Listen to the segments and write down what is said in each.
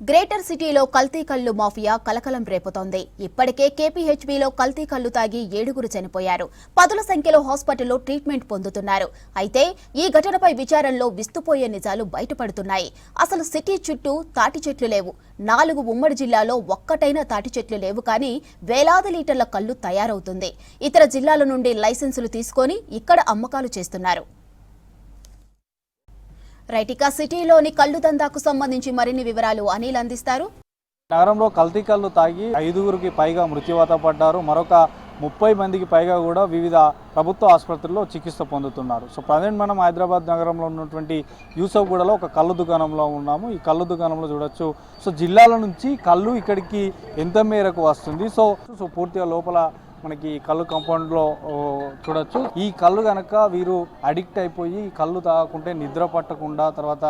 Greater సిటీలో కల్తీ కల్లు మాఫియా కలకలం రేపుతోంది. ఇప్పటికే కేపీహెచ్బీలో కల్తీ కల్లు తాగి 7 చనిపోయారు. పదుల సంఖ్యలో హాస్పిటల్లో ట్రీట్మెంట్ పొందుతున్నారు. అయితే ఈ ఘటనపై విచారణలో విస్తుపోయే నిజాలు బయటపడుతున్నాయి. అసలు సిటీ చుట్టూ తాటి చెట్లు లేవు. 4 ఉమ్మడి జిల్లాలో ఒక్కటైనా తాటి చెట్లు లేవు, కానీ వేలాది లీటర్ల కల్లు తయారవుతుంది. ఇతర జిల్లాల నుండి లైసెన్సులు తీసుకొని ఇక్కడ అమ్మకాలు చేస్తున్నారు. రైటికా సిటీలోని కల్లు దందాకు సంబంధించి మరిన్ని వివరాలు అనిల్ అందిస్తారు. నగరంలో కల్తీ కల్లు తాగి 5గురికి పైగా మృత్యువాత పడ్డారు. మరొక 30 మందికి పైగా కూడా వివిధ ప్రభుత్వ ఆసుపత్రుల్లో చికిత్స పొందుతున్నారు. సో ప్రజెంట్ మనం హైదరాబాద్ నగరంలో ఉన్నటువంటి యూసఫ్గూడలో ఒక కల్లు దుకాణంలో ఉన్నాము. ఈ కల్లు దుకాణంలో చూడొచ్చు. సో జిల్లాల నుంచి కల్లు ఇక్కడికి ఎంత మేరకు వస్తుంది, సో పూర్తిగా లోపల మనకి కళ్ళు కాంపౌండ్లో చూడొచ్చు. ఈ కళ్ళు కనుక వీరు అడిక్ట్ అయిపోయి కళ్ళు తాగకుంటే నిద్ర పట్టకుండా తర్వాత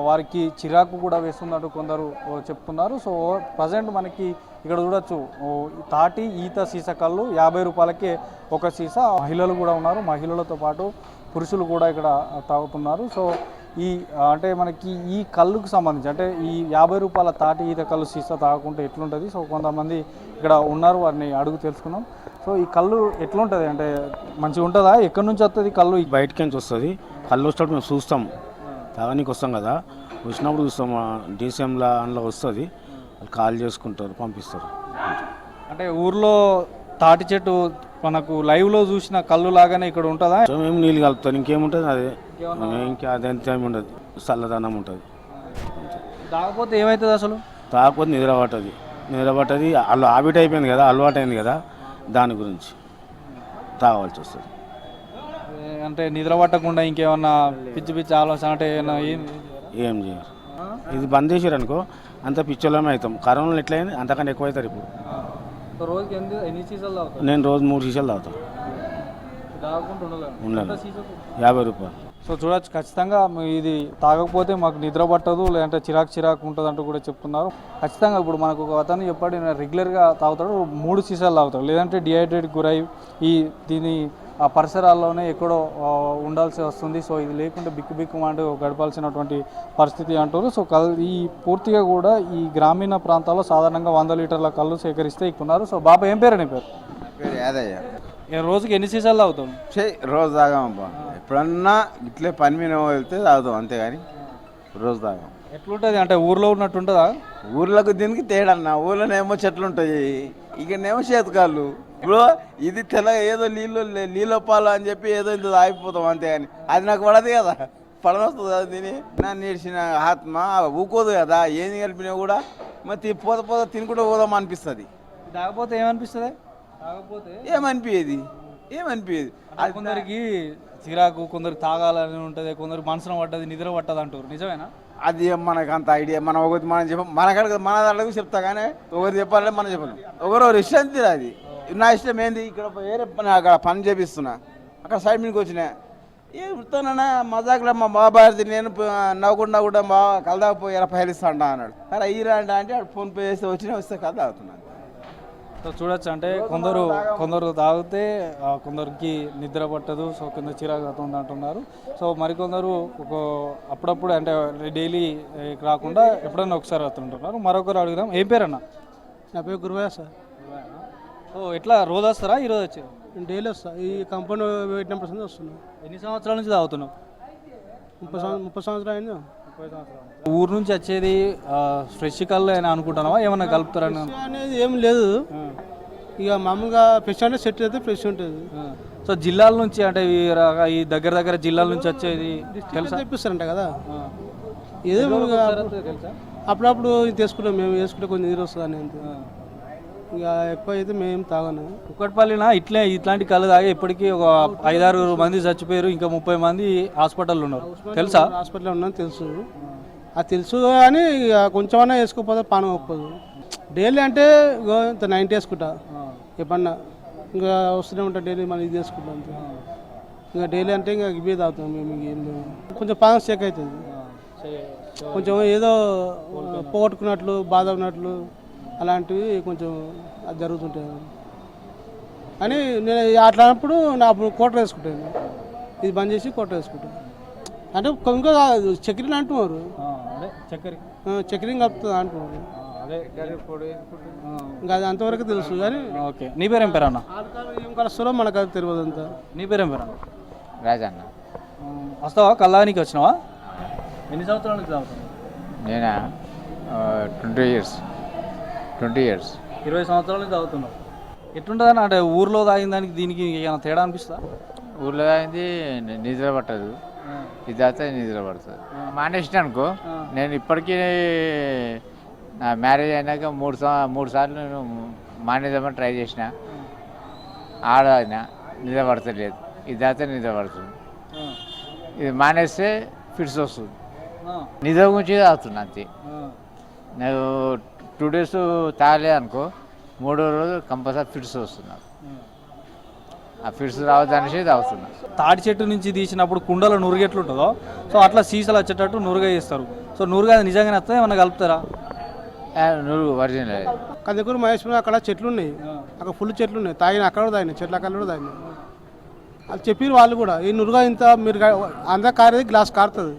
వారికి చిరాకు కూడా వేస్తున్నట్టు కొందరు చెప్తున్నారు. సో ప్రజెంట్ మనకి ఇక్కడ చూడొచ్చు తాటి ఈత సీసా కళ్ళు 50 రూపాయలకే ఒక సీసా. మహిళలు కూడా ఉన్నారు, మహిళలతో పాటు పురుషులు కూడా ఇక్కడ తాగుతున్నారు. సో ఈ అంటే మనకి ఈ కళ్ళుకు సంబంధించి అంటే ఈ 50 రూపాయల తాటి ఈత కళ్ళు సీసా తాగకుంటే ఎట్లుంటుంది, సో కొంతమంది ఇక్కడ ఉన్నారు, వారిని అడుగు తెలుసుకున్నాం. సో ఈ కళ్ళు ఎట్లుంటుంది, అంటే మంచిగా ఉంటుందా, ఎక్కడి నుంచి వస్తుంది కళ్ళు? బయటకి నుంచి వస్తుంది. కళ్ళు వచ్చినప్పుడు మేము చూస్తాం, తాగనీకి వస్తాం కదా, వచ్చినప్పుడు చూస్తాం. డీసీఎంలో అందులో వస్తుంది, కాల్ చేసుకుంటారు, పంపిస్తారు. అంటే ఊర్లో తాటి చెట్టు మనకు లైవ్లో చూసిన కళ్ళు లాగానే ఇక్కడ ఉంటుందా? మేము నీళ్ళు కలుపుతాం, ఇంకేముంటుంది, అదే ఇంకా అదంతా ఏమి ఉండదు, చల్లదనం ఉంటుంది. తాగకపోతే ఏమవుతుంది అసలు? తాగకపోతే నిద్ర పట్టది. అల్లు హ్యాబిట్ అయిపోయింది కదా, అలవాటు అయింది కదా, దాని గురించి తాగవలసి వస్తుంది. అంటే నిద్ర పట్టకుండా ఇంకేమన్నా పిచ్చి ఆలోచన అంటే ఏం చేయరు. ఇది బంద్ చేసారు అనుకో అంత పిచ్చోళ్ళమే అవుతాం. కరోనాలో ఎట్లయింది అంతకంటే ఎక్కువ అవుతారు. ఇప్పుడు రోజుకి ఎన్ని సీసాలు తాగుతారు? నేను రోజు 3 సీసాలు తాగుతాను. ఉండాలి 50 రూపాయలు. సో చూడొచ్చు, ఖచ్చితంగా ఇది తాగకపోతే మాకు నిద్ర పట్టదు, లేదంటే చిరాకు ఉంటుంది అంటూ కూడా చెప్తున్నారు. ఖచ్చితంగా ఇప్పుడు మనకు ఒక అతను చెప్పాడు, రెగ్యులర్గా తాగుతాడు, 3 సీసాలు తాగుతాడు, లేదంటే డిహైడ్రేట్కి గురై దీని ఆ పరిసరాల్లోనే ఎక్కడో ఉండాల్సి వస్తుంది. సో ఇది లేకుంటే బిక్కుమంటూ గడపాల్సినటువంటి పరిస్థితి అంటారు. సో ఈ పూర్తిగా కూడా ఈ గ్రామీణ ప్రాంతాల్లో సాధారణంగా 100 లీటర్ల కళ్ళు సేకరిస్తే ఇస్తున్నారు. సో బాబా ఏం పేరు? నీ పేరు? యాదయ్య. రోజుకి ఎన్ని సీసాలు తాగుతాం? రోజు తాగామబ్బా. ఎప్పుడన్నా ఇట్లే పని మీద వెళ్తే తాగుతాం, అంతేగాని రోజు తాగాం. ఎట్లుంటుంది అంటే ఊర్లో ఉన్నట్టు ఉంటుందా? ఊర్లకు దీనికి తేడన్న, ఊర్లోనేమో చెట్లు ఉంటాయి, ఇక్కడనేమో చేతకాళ్ళు. ఇప్పుడు ఇది ఏదో నీళ్ళ పాలు అని చెప్పి ఏదో ఇంత తాగిపోతాం, అంతేగాని అది నాకు పడదు కదా, పడనొస్తుంది కదా. దీని నేర్చిన ఆత్మ ఊకోదు కదా, ఏం కలిపినా కూడా మరి పోత తినుకుంటూ పోదాం అనిపిస్తుంది. తాగపోతే ఏమనిపిస్తుంది? ఏమనిపించేది కొందరికి చిరాకు, కొందరికి తాగాలని ఉంటుంది, కొందరు మనసున పడ్డది, నిద్ర పట్టదు అంటారు. నిజమేనా? అది మనకు అంత ఐడియా. ఒకటి మనం చెప్పం, మన దాంట్లో చెప్తా, కానీ ఒకరు చెప్పాలంటే మనం చెప్పను. ఒకరు ఇష్టం తీరు. అది నా ఇష్టం ఏంది, ఇక్కడ వేరే అక్కడ పని చేపిస్తున్నా, అక్కడ సైడ్ మీదకి వచ్చినా ఏ వృత్తానన్నా మజాకులో మా బాబాయ్ నేను నవ్వకుండా కూడా మా కలదాకపోయి 20 ఇస్తా అంటా అన్నాడు. సరే అయ్యిరా అంటే ఫోన్ పే చేస్తే వస్తే కథ తాగుతున్నాను. సో చూడొచ్చు, అంటే కొందరు తాగితే కొందరికి నిద్ర పట్టదు, సో కొందరు చిరాకు అవుతుంది అంటున్నారు. సో మరికొందరు అప్పుడప్పుడు అంటే డైలీ రాకుండా ఎప్పుడైనా ఒకసారి అవుతుంటున్నారు. మరొకరు అడుగుదాం, ఏం పేరన్నా? నా పేరు గురువయ్య సార్. ఓ ఎట్లా రోజు వస్తారా? ఈరోజు వచ్చారు? నేను డైలీ వస్తా. ఈ కంపెనీ పెట్టినప్పుడు వస్తున్నాను. ఎన్ని సంవత్సరాల నుంచి తాగుతున్నావు? 30 సంవత్సరాలు అయింది. ఊరు నుంచి వచ్చేది ఫ్రెష్ కళ్ళు అని అనుకుంటున్నావా, ఏమన్నా కలుపుతారని? అనేది ఏం లేదు, ఇక మామూలుగా ఫ్రెష్ అంటే సెట్ అయితే ఫ్రెష్ ఉంటుంది. సో జిల్లాల నుంచి అంటే ఈ దగ్గర జిల్లాల నుంచి వచ్చేది తెప్పిస్తారంట కదా, ఏదో అప్పుడప్పుడు తీసుకుంటాం. మేము వేసుకుంటే కొంచెం నీరు వస్తుంది అని అంతే. ఇక ఎక్కువ అయితే మేము తాగను. కుక్కట్పల్లిన ఇట్లాంటి కళ్ళు తాగి ఇప్పటికీ ఒక 5-6 మంది చచ్చిపోయారు, ఇంకా 30 మంది హాస్పిటల్లో ఉన్నారు. తెలుసా? హాస్పిటల్లో ఉన్నాను తెలుసు, అది తెలుసు, కానీ ఇక కొంచెమన్నా వేసుకోకపోతే పానం ఒప్పదు. డైలీ అంటే ఇంత 90 వేసుకుంటా, ఎప్పుడన్నా ఇంకా వస్తూనే ఉంటా డైలీ, మనం ఇది వేసుకుంటాం అంతే. ఇంకా డైలీ అంటే ఇంకా ఇవే తాగుతాం మేము. ఏం లేదు, కొంచెం పానం చెక్ అవుతుంది, కొంచెం ఏదో పోగొట్టుకున్నట్లు, బాధ ఉన్నట్లు అలాంటివి కొంచెం అది జరుగుతుంటాయి. అని నేను అట్లా అన్నప్పుడు నా కోట వేసుకుంటాను, ఇది బంద్ చేసి కోట వేసుకుంటాను. అంటే ఇంకా చక్కెరలు అంటున్నారు. చక్కెర చక్కెర కలుపుతుంది అంటున్నారు. అదే ఇంకా అది అంతవరకు తెలుసు కానీ ఓకే. నీ పేరేం పేరు అన్న? ఆడకాలు ఏం కలుస్తారో మనకు అది తెలియదు అంతా. నీ పేరేం పేరు అన్న? రాజన్న. వస్తావా కళ్ళానికి వచ్చినావా? ఎన్ని సంవత్సరాల నుంచి తాగుతున్నావు? నేనా 20 years. 20 సంవత్సరాల నుంచి తాగుతున్నావు. ఎట్లుంటుందని అంటే ఊర్లో తాగిన దానికి దీనికి ఏమైనా తేడా అనిపిస్తా? ఊర్లో అయింది నిద్ర పట్టదు, ఇది తాగితే నిద్ర పడుతుంది. మానేసిన అనుకో, నేను ఇప్పటికీ నా మ్యారేజ్ అయినాక మూడు సార్లు నేను మానేద్దామని ట్రై చేసిన, ఆడైనా నిద్ర పడతలేదు, ఇది తాగితే నిద్ర పడుతుంది. ఇది మానేస్తే ఫిట్స్ వస్తుంది. నిద్ర గురించి తాగుతున్నా అంతే. నేను 2 days తాగలేదు అనుకో, 3వ రోజు కంపల్సరీ ఫిట్స్ వస్తున్నా. ఆ ఫిట్స్ రావద్దనేసి తాగుతున్నా. తాటి చెట్టు నుంచి తీసినప్పుడు కుండలో నురుగు ఎట్లుంటుందో సో అట్లా సీసాలు వచ్చేటట్టు నురుగా చేస్తారు. సో నురుగా నిజంగానే వస్తే ఏమన్నా కలుపుతారా? నువ్వు ఒరిజినల్. కందుకూరు మహేశ్వరం అక్కడ చెట్లు ఉన్నాయి, అక్కడ ఫుల్ చెట్లు ఉన్నాయి. తాగిన అక్కడ కూడా తాగినాయి, చెట్లు అక్కడ కూడా తాగినాయి. అది చెప్పారు వాళ్ళు కూడా, ఈ నురుగా ఇంత మీరు అందరూ కారేది గ్లాస్ కారుతుంది,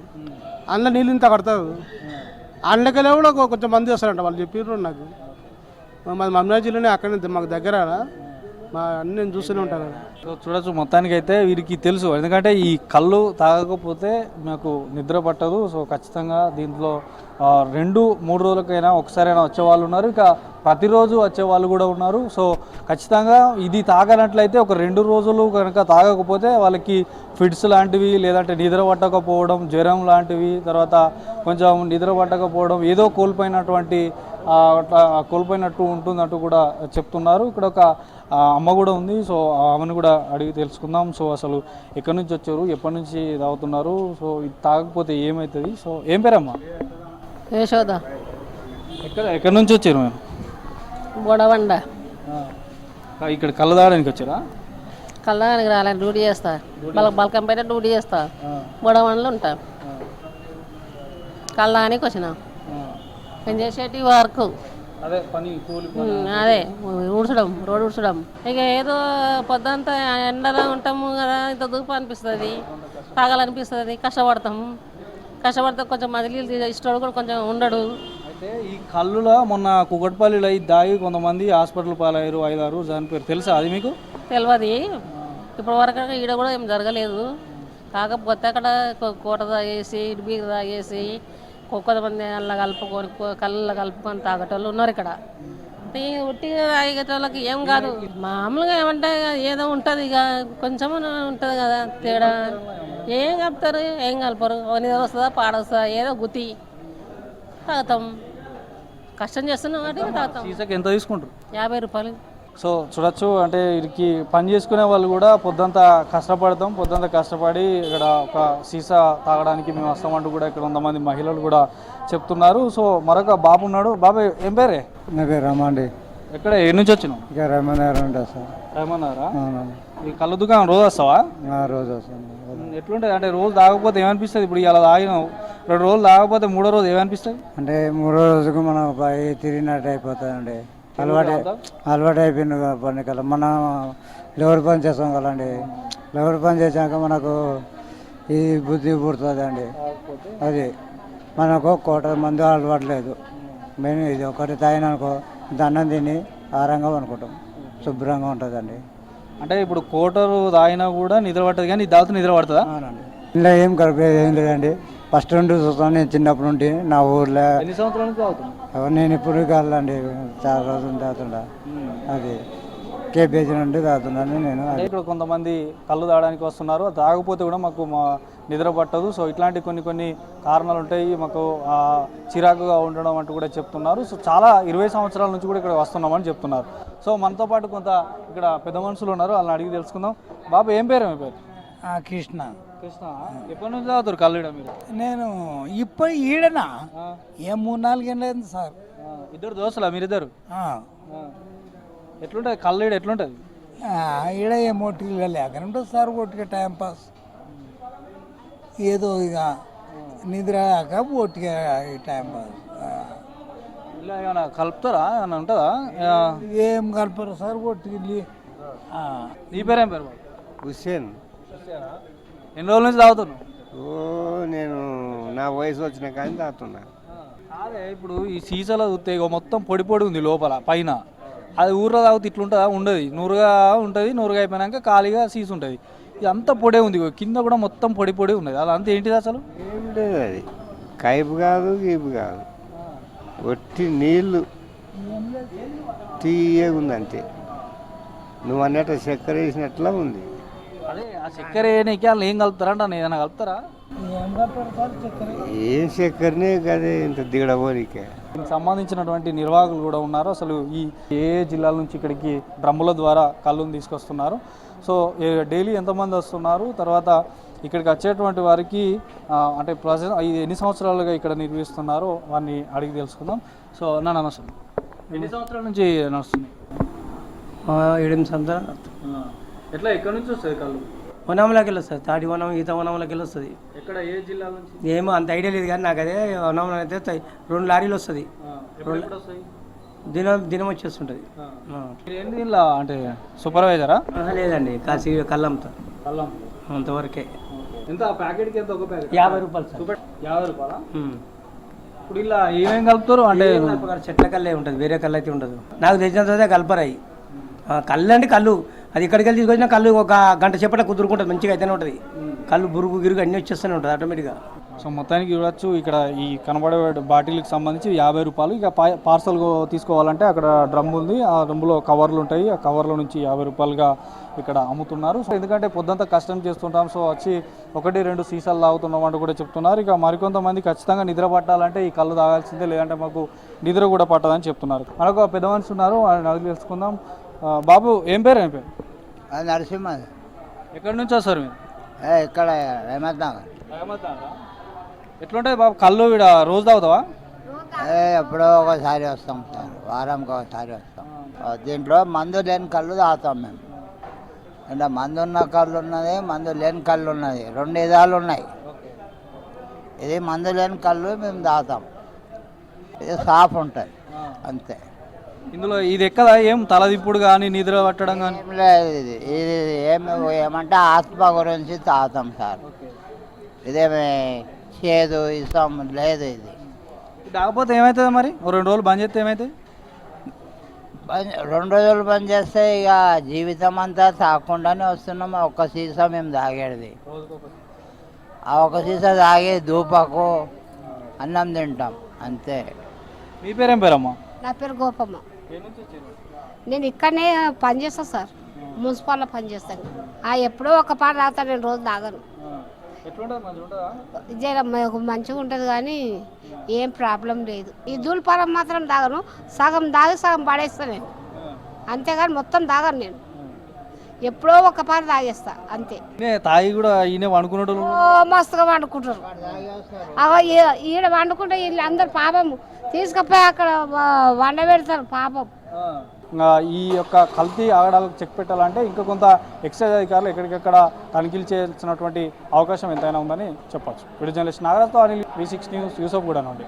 అందులో నీళ్ళు ఇంత కడతారు. అందులోకెళ్ళి కూడా కొంచెం మంది వస్తారంట, వాళ్ళు చెప్పారు నాకు. మాది మమ్నాడ్ జిల్లానే, అక్కడ మాకు దగ్గర అన్నీ నేను చూస్తూనే ఉంటాను. సో చూడొచ్చు, మొత్తానికి అయితే వీరికి తెలుసు, ఎందుకంటే ఈ కళ్ళు తాగకపోతే నాకు నిద్ర పట్టదు. సో ఖచ్చితంగా దీంట్లో 2-3 రోజులకైనా ఒకసారైనా వచ్చేవాళ్ళు ఉన్నారు, ఇక ప్రతిరోజు వచ్చేవాళ్ళు కూడా ఉన్నారు. సో ఖచ్చితంగా ఇది తాగనట్లయితే ఒక 2 రోజులు కనుక తాగకపోతే వాళ్ళకి ఫిట్స్ లాంటివి, లేదంటే నిద్ర పట్టకపోవడం, జ్వరం లాంటివి, తర్వాత కొంచెం నిద్ర పట్టకపోవడం, ఏదో కోల్పోయినట్టు ఉంటుందంటూ కూడా చెప్తున్నారు. ఇక్కడ ఒక అమ్మ కూడా ఉంది. సో ఆమెను కూడా అడిగి తెలుసుకుందాం. సో అసలు ఎక్కడి నుంచి వచ్చారు, ఎప్పటి నుంచి తాగుతున్నారు, సో ఇది తాగకపోతే ఏమవుతుంది? సో ఏం పేరమ్మా? యశోద. ఎక్కడి నుంచి వచ్చారు మేము? బొడవండ. ఇక్కడ కళ్ళు తాగడానికి వచ్చారా? కళ్ళడానికి రాలేదు, డ్యూటీ చేస్తా. బలకం పైన డ్యూటీ చేస్తా, బొడవండలో ఉంటా. కళ్ళడానికి వచ్చిన నేను చేసేటి వర్క్ అదే పని, కూలి అదే ఊడ్చడం, రోడ్ ఊడ్చడం. ఇక ఏదో పొద్దంతా ఎండలో ఉంటాము కదా, ఇంత దూపు అనిపిస్తుంది, తాగాలనిపిస్తుంది. కష్టపడితే కొంచెం మదిలీలు ఇష్టం కూడా కొంచెం ఉండడు. అయితే ఈ కళ్ళులో మొన్న కుకట్పల్లిలో దాగి కొంతమంది హాస్పిటల్ పాలయ్యారు, 5-6 చనిపోయారు. తెలుసా అది మీకు? తెలియదు. ఇప్పటి వరకు ఈడ కూడా ఏం జరగలేదు. కాకపోతే అక్కడ కోట తాగేసి, బీర్ తాగేసి, కొంతమంది అలా కలుపుకొని కళ్ళల్లో కలుపుకొని తాగేటోళ్ళు ఉన్నారు ఇక్కడ. ఉట్టిగా తాగేటోళ్ళకి ఏం కాదు, మామూలుగా ఏమంటే ఏదో ఉంటుంది, ఇక కొంచెం ఉంటుంది కదా తేడా. ఏం కలుపుతారు, ఏం కలపరు. నిద్ర వస్తుందా, పాడొస్తుందా, ఏదో గుత్తి తాగుతాం. కష్టం చేస్తున్నాం కాబట్టి తాగుతాం. సీసాకి ఎంత తీసుకుంటారు? 50 రూపాయలు. సో చూడొచ్చు, అంటే వీరికి పని చేసుకునే వాళ్ళు కూడా పొద్దంతా కష్టపడి ఇక్కడ ఒక సీసా తాగడానికి మేము వస్తామంటూ కూడా ఇక్కడ 100 మంది మహిళలు కూడా చెప్తున్నారు. సో మరొక బాబు ఉన్నాడు. బాబాయ్ ఏం పేరే? నా పేరు రమండి. ఎక్కడ ఏ నుంచి వచ్చినావు? ఇక రమణారు ఉంటుంది సార్. రమన్నారా? ఈ కళ్ళు దుకాణం రోజు వస్తావా? రోజు వస్తాను. ఎట్లుంటుంది అంటే రోజు తాగకపోతే ఏమనిపిస్తుంది? ఇప్పుడు ఇలా తాగినావు, 2 రోజులు తాగకపోతే 3వ రోజు ఏమనిపిస్తుంది? అంటే 3వ రోజుకు మనం తిరిగినట్టు అయిపోతుంది అండి. అలవాటు అయిపోయింది పని కల్లా. మనం లెవర్ పని చేస్తాం కదండి, లెవర్ పని చేసాక మనకు ఈ బుద్ధి పుడుతుంది అండి. అది మనకు కోట మందు అలవాటు లేదు. మెయిన్ ఇది ఒకటి తాగిననుకో అన్నం తిని ఆరంగా అనుకుంటాం, శుభ్రంగా ఉంటుందండి. అంటే ఇప్పుడు కోటరు తాగినా కూడా నిద్ర పట్టదు, కానీ తాగుతూ నిద్ర పడుతుందా? అవునండి. ఇలా ఏం కలిపేది ఏం లేదండి. ఫస్ట్ నుండి చూస్తాను నేను చిన్నప్పటి నుండి నా ఊర్లో. ఎన్ని సంవత్సరాల నుంచి తాగుతున్నావు? నేను ఇప్పుడు కాదండి, చాలా రోజులు తాగుతుండా. అది కేపీజీ నుండి తాగుతున్నాను నేను. ఇక్కడ కొంతమంది కళ్ళు తాగడానికి వస్తున్నారు, తాగకపోతే కూడా మాకు నిద్ర పట్టదు. సో ఇట్లాంటి కొన్ని కారణాలు ఉంటాయి, మాకు చిరాకుగా ఉండడం అంటూ కూడా చెప్తున్నారు. సో చాలా 20 సంవత్సరాల నుంచి కూడా ఇక్కడ వస్తున్నామని చెప్తున్నారు. సో మనతో పాటు కొంత ఇక్కడ పెద్ద మనుషులు ఉన్నారు, వాళ్ళని అడిగి తెలుసుకుందాం. బాబు ఏం పేరు? మీ పేరు? కృష్ణ. ఎప్పటి నుంచి తాగుతారు కళ్ళు ఈడ మీరు? నేను ఇప్పుడు ఈడనా 3-4 ఏళ్ళు అయింది సార్. ఇద్దరు దోస్తులా మీరిద్దరు? ఎట్లుంటుంది కళ్ళు ఈడ? ఎట్లుంటుంది ఈడ ఏం ఒట్టిగా లేకుండా సార్, ఒట్టిగా టైంపాస్ ఏదో ఇక నిద్ర ఒట్టిగా టైంపాస్. ఇలా ఏమైనా కలుపుతారా? ఏమైనా ఉంటుందా? ఏం కలపరు సార్ ఒట్టిగా. నీ పేరేం పేరు? హుస్సేన్. ఎన్ని రోజుల నుంచి తాగుతున్నావు? నేను నా వయసు వచ్చిన కానీ తాగుతున్నా. అదే ఇప్పుడు ఈ సీసాలో చూస్తే ఇగో మొత్తం పొడి పొడి ఉంది లోపల పైన. అది ఊర్లో తాగితే ఇట్లుంటుందా? ఉండదు, నూరుగా ఉంటుంది. నూరుగా అయిపోయినాక ఖాళీగా సీస్ ఉంటుంది. ఇది అంతా పొడే ఉంది, ఇగో కింద కూడా మొత్తం పొడి పొడి ఉన్నది. అది అంతా ఏంటిది అసలు? ఏం లేదు, అది కైపు కాదు గీపు కాదు, ఒట్టి నీళ్ళు తీయగా ఉంది అంతే. నువ్వు అన్నట్టు చక్కెర వేసినట్లా ఉంది. అదే ఆ చక్కెర వేయడానికి వాళ్ళు ఏం కలుపుతారంట, ఏదైనా కలుపుతారా? ఏం చక్కెరనే కదే ఇంత దిగడబోనికే. దీనికి సంబంధించినటువంటి నిర్వాహకులు కూడా ఉన్నారు. అసలు ఈ ఏ జిల్లాల నుంచి ఇక్కడికి డ్రమ్ముల ద్వారా కళ్ళును తీసుకొస్తున్నారు, సో డైలీ ఎంతమంది వస్తున్నారు, తర్వాత ఇక్కడికి వచ్చేటువంటి వారికి అంటే ప్రజెంట్ ఎన్ని సంవత్సరాలుగా ఇక్కడ నిర్వహిస్తున్నారో వారిని అడిగి తెలుసుకుందాం. సో నమస్తే, ఎన్ని సంవత్సరాల నుంచి నడుస్తుంది? 7 సంవత్సరాలు. ఎట్లా ఎక్కడి నుంచి వస్తుంది కళ్ళు? వనంలోకి వెళ్ళొస్తుంది, తాటి వనం, ఈత వనంలోకి వెళ్ళొస్తుంది. ఎక్కడ ఏ జిల్లా నుంచి? ఏమో అంత ఐడియా లేదు కానీ నాకు అదే వనంలో అయితే 2 లారీలు వస్తుంది. దినం వచ్చేస్తుంటుంది. ఏంటి దీనిలో అంటే సూపర్వైజరా? లేదండి, కాసి కళ్ళంతా అంతవరకే. ఎంత ప్యాకెట్కి? ఎంత ఒక ప్యాకెట్? 50 రూపాయలు సార్. 50 రూపాయలా? ఇప్పుడు ఇలా ఏమేమి కలుపుతారు అంటే? చెట్ల కళ్ళే ఉంటుంది, వేరే కళ్ళు అయితే ఉండదు. నాకు తెలిసినంత కలపరాయి. కళ్ళు అంటే కళ్ళు, అది ఇక్కడికి వెళ్ళి తీసుకొచ్చిన కళ్ళు ఒక గంట సేపట కుదురుకుంటుంది, మంచిగా అయితేనే ఉంటుంది. కళ్ళు బురుగు గిరుగు అన్నీ వచ్చేస్తూనే ఉంటుంది ఆటోమేటిక్గా. సో మొత్తానికి చూడొచ్చు, ఇక్కడ ఈ కనబడే బాటిల్కి సంబంధించి 50 రూపాయలు. ఇక పార్సల్ తీసుకోవాలంటే అక్కడ డ్రమ్ ఉంది, ఆ డ్రమ్ములో కవర్లు ఉంటాయి, ఆ కవర్ల నుంచి 50 రూపాయలుగా ఇక్కడ అమ్ముతున్నారు. సో ఎందుకంటే పొద్దుంతా కష్టం చేస్తుంటాం, సో వచ్చి 1-2 సీసాలు తాగుతున్నాం అంటూ కూడా చెప్తున్నారు. ఇక మరికొంతమంది ఖచ్చితంగా నిద్ర పట్టాలంటే ఈ కళ్ళు తాగాల్సిందే, లేదంటే మాకు నిద్ర కూడా పట్టదని చెప్తున్నారు. మనకు పెద్ద మనిషి ఉన్నారు, ఆయన అడిగి తెలుసుకుందాం. బాబు ఏం పేరు? నరసింహ. ఎక్కడి నుంచి వస్తారు మీరు? ఇక్కడ ఏమవుతాం? ఎట్లుంటుంది బాబు కళ్ళు? ఇక్కడ రోజు తాగుతావా? ఎప్పుడో ఒకసారి వస్తాం సార్, వారంకి ఒకసారి వస్తాం. దీంట్లో మందు లేని కళ్ళు తాగుతాం మేము. అంటే మందు ఉన్న కళ్ళు ఉన్నది, మందు లేని కళ్ళు ఉన్నది, 2 విధాలు ఉన్నాయి. ఇది మందు లేని కళ్ళు మేము తాగుతాం, ఇది సాఫ్ ఉంటుంది అంతే. ఇందులో ఇది ఎక్కదా? ఏం తలదిప్పుడు కానీ నిద్ర పట్టడం కానీ ఏం లేదు. ఇది ఏమంటే ఆత్మ గురించి తాగుతాం సార్. ఇదేమి చేదు ఇస్తాం లేదు. ఇది కాకపోతే ఏమవుతుంది మరి? 2 రోజులు బంద్ చేస్తే ఏమవుతుంది? 2 రోజులు బంద్ చేస్తే ఇక జీవితం అంతా తాగకుండానే వస్తున్నాం. ఒక్క సీసా మేము తాగేది, ఆ ఒక్క సీసా తాగి దూపకు అన్నం తింటాం అంతే. మీ పేరేం పేరమ్మా? నా పేరు గోపమ్మ. నేను ఇక్కడనే పనిచేస్తాను సార్, మున్సిపాల్లో పనిచేస్తాను. ఎప్పుడో ఒక పాట తాగుతాను, నేను రోజు తాగను. మంచిగా ఉంటుంది కానీ ఏం ప్రాబ్లం లేదు. ఈ దూల్పారం మాత్రం తాగను, సగం తాగి సగం పడేస్తాను నేను, అంతేగాని మొత్తం తాగను నేను. ఎప్పుడో ఒక పాట తాగేస్తా అంతే. తాగి కూడా ఈయన వండుకున్నట్టు మస్తుగా వండుకుంటారు. ఈడ వండుకుంటే వీళ్ళు అందరు పాపం తీసుకుపోయి అక్కడ వండబెడతారు పాపం. ఈ యొక్క కల్తీ ఆగడాలకు చెక్ పెట్టాలంటే ఇంకా కొంత ఎక్సైజ్ అధికారులు ఎక్కడికక్కడ తనిఖీలు చేయాల్సినటువంటి అవకాశం ఎంతైనా ఉందని చెప్పొచ్చు. వీడియో జర్నలిస్ట్ నాగరాజ్తో Anil, V6 news, Yousufguda నుండి.